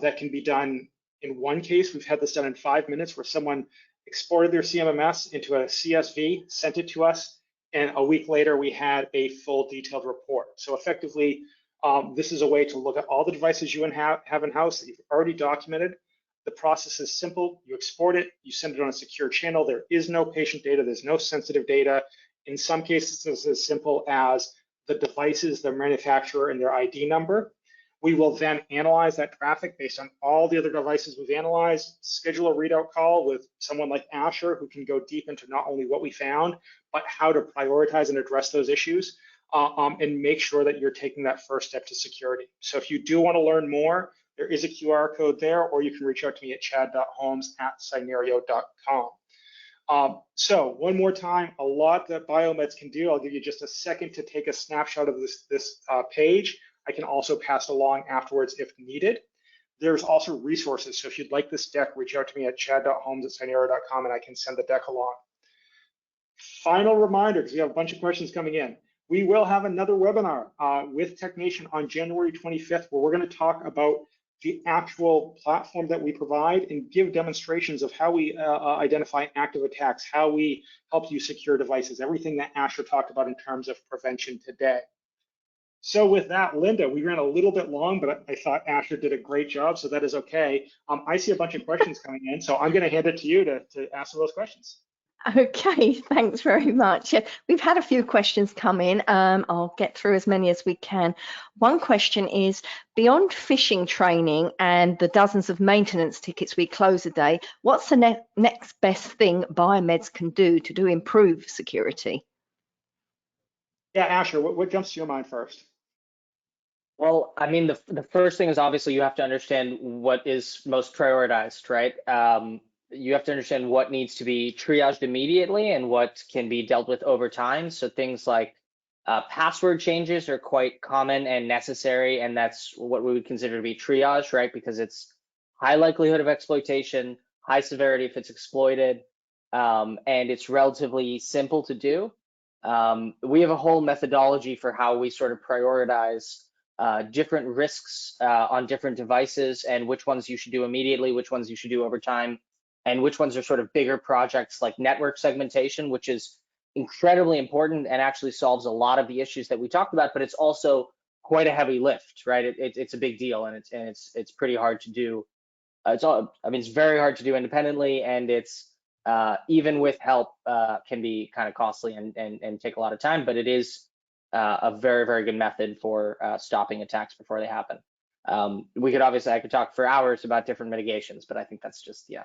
that can be done in one case. We've had this done in 5 minutes, where someone exported their CMMS into a CSV, sent it to us, and a week later we had a full detailed report. So effectively, this is a way to look at all the devices you have in-house that you've already documented. The process is simple. You export it, you send it on a secure channel. There is no patient data, there's no sensitive data. In some cases, it's as simple as the devices, their manufacturer, and their ID number. We will then analyze that traffic based on all the other devices we've analyzed, schedule a readout call with someone like Asher, who can go deep into not only what we found, but how to prioritize and address those issues, and make sure that you're taking that first step to security. So if you do want to learn more, there is a QR code there, or you can reach out to me at chad.holmes@cynerio.com. So one more time, a lot that biomeds can do. I'll give you just a second to take a snapshot of this page. I can also pass it along afterwards if needed. There's also resources. So if you'd like this deck, reach out to me at chad.holmes@cynerio.com and I can send the deck along. Final reminder, because we have a bunch of questions coming in. We will have another webinar with Technation on January 25th, where we're going to talk about the actual platform that we provide and give demonstrations of how we identify active attacks, how we help you secure devices, everything that Asher talked about in terms of prevention today. So with that, Linda, we ran a little bit long, but I thought Asher did a great job, so that is okay. I see a bunch of questions coming in, so I'm going to hand it to you to ask those questions. Okay, thanks very much. Yeah, we've had a few questions come in. I'll get through as many as we can. One question is, beyond phishing training and the dozens of maintenance tickets we close a day, what's the next best thing biomeds can do to improve security? Yeah, Asher, what jumps to your mind first? Well, I mean, the first thing is obviously you have to understand what is most prioritized, right? You have to understand what needs to be triaged immediately and what can be dealt with over time. So things like password changes are quite common and necessary, and that's what we would consider to be triage, right? Because it's high likelihood of exploitation, high severity if it's exploited, and it's relatively simple to do. We have a whole methodology for how we sort of prioritize different risks on different devices and which ones you should do immediately, which ones you should do over time, and which ones are sort of bigger projects like network segmentation, which is incredibly important and actually solves a lot of the issues that we talked about, but it's also quite a heavy lift, right? It's a big deal, and it's pretty hard to do. It's very hard to do independently, and it's even with help can be kind of costly and take a lot of time, but it is a very, very good method for stopping attacks before they happen. I could talk for hours about different mitigations, but I think that's just, yeah.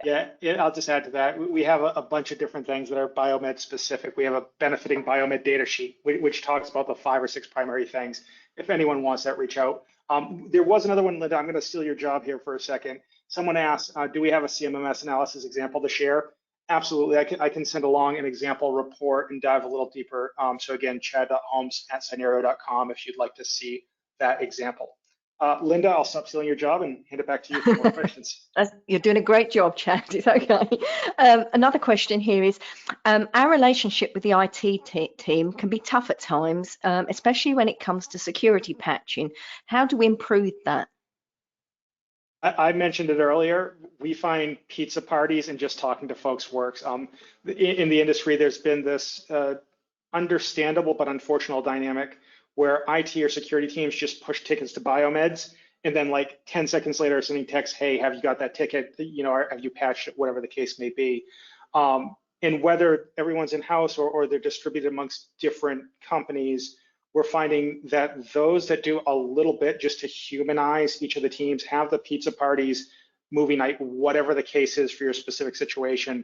Yeah, I'll just add to that. We have a bunch of different things that are biomed specific. We have a benefiting biomed data sheet, which talks about the 5 or 6 primary things. If anyone wants that, reach out. There was another one, Linda. I'm going to steal your job here for a second. Someone asked, do we have a CMMS analysis example to share? Absolutely. I can send along an example report and dive a little deeper. So again, chad.holmes@cynerio.com if you'd like to see that example. Linda, I'll stop stealing your job and hand it back to you for more questions. You're doing a great job, Chad. It's okay. Another question here is, our relationship with the IT team can be tough at times, especially when it comes to security patching. How do we improve that? I mentioned it earlier. We find pizza parties and just talking to folks works. In the industry, there's been this understandable but unfortunate dynamic where IT or security teams just push tickets to biomeds, and then like 10 seconds later, sending text, "Hey, have you got that ticket? Or have you patched it?" Whatever the case may be. And whether everyone's in-house or they're distributed amongst different companies, we're finding that those that do a little bit just to humanize each of the teams, have the pizza parties, movie night, whatever the case is for your specific situation,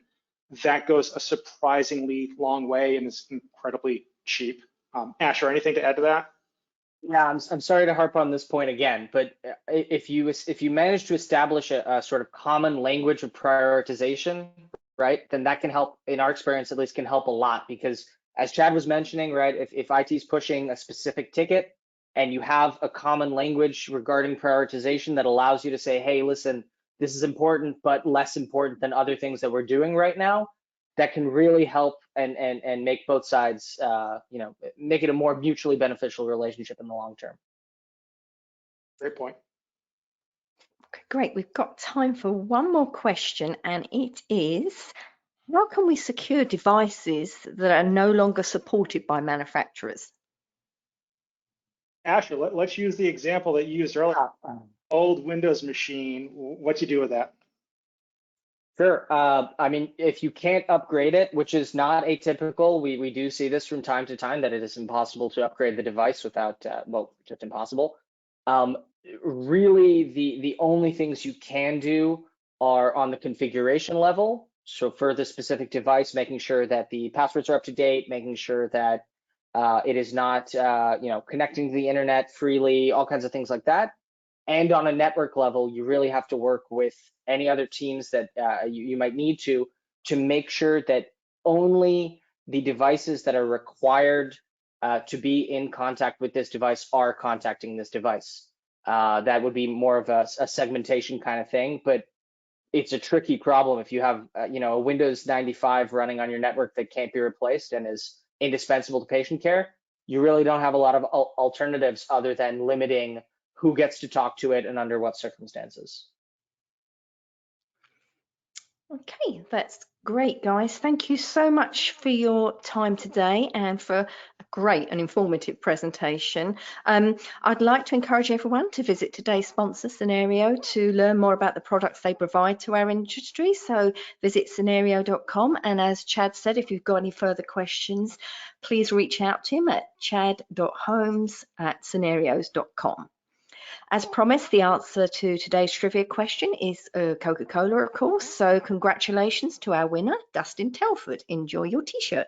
that goes a surprisingly long way and is incredibly cheap. Asher, anything to add to that? Yeah, I'm sorry to harp on this point again, but if you manage to establish a sort of common language of prioritization, right, then that can help, in our experience at least, can help a lot, because as Chad was mentioning, right, if IT is pushing a specific ticket and you have a common language regarding prioritization that allows you to say, hey, listen, this is important, but less important than other things that we're doing right now, that can really help and make both sides, make it a more mutually beneficial relationship in the long term. Great point. Okay, great. We've got time for one more question, and it is, how can we secure devices that are no longer supported by manufacturers? Asher, let's use the example that you used earlier. Old Windows machine, what you do with that? Sure. I mean, if you can't upgrade it, which is not atypical, we do see this from time to time, that it is impossible to upgrade the device without, just impossible. Really, the only things you can do are on the configuration level. So for the specific device, making sure that the passwords are up to date, making sure that it is not, connecting to the internet freely, all kinds of things like that. And on a network level, you really have to work with any other teams that you might need to make sure that only the devices that are required to be in contact with this device are contacting this device. That would be more of a segmentation kind of thing, but it's a tricky problem if you have a Windows 95 running on your network that can't be replaced and is indispensable to patient care. You really don't have a lot of alternatives other than limiting who gets to talk to it and under what circumstances. Okay, that's great, guys. Thank you so much for your time today and for a great and informative presentation. I'd like to encourage everyone to visit today's sponsor, Cynerio, to learn more about the products they provide to our industry. So visit cynerio.com. And as Chad said, if you've got any further questions, please reach out to him at chad.holmes@cynerios.com. As promised, the answer to today's trivia question is Coca-Cola, of course. So congratulations to our winner, Dustin Telford. Enjoy your t-shirt.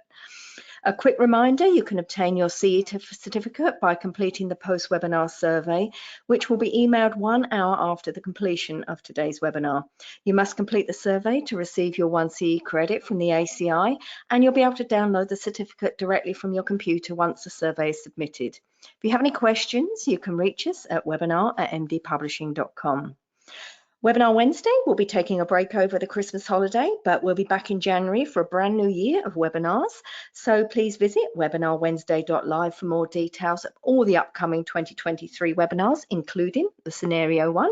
A quick reminder, you can obtain your CE certificate by completing the post-webinar survey, which will be emailed 1 hour after the completion of today's webinar. You must complete the survey to receive your 1 CE credit from the ACI, and you'll be able to download the certificate directly from your computer once the survey is submitted. If you have any questions, you can reach us at webinar@mdpublishing.com. Webinar Wednesday, we'll be taking a break over the Christmas holiday, but we'll be back in January for a brand new year of webinars. So please visit webinarwednesday.live for more details of all the upcoming 2023 webinars, including the Cynerio one,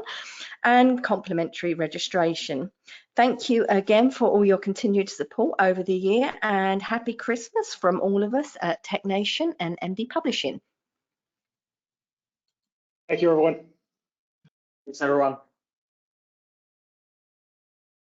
and complimentary registration. Thank you again for all your continued support over the year, and happy Christmas from all of us at Tech Nation and MD Publishing. Thank you, everyone. Thanks, everyone.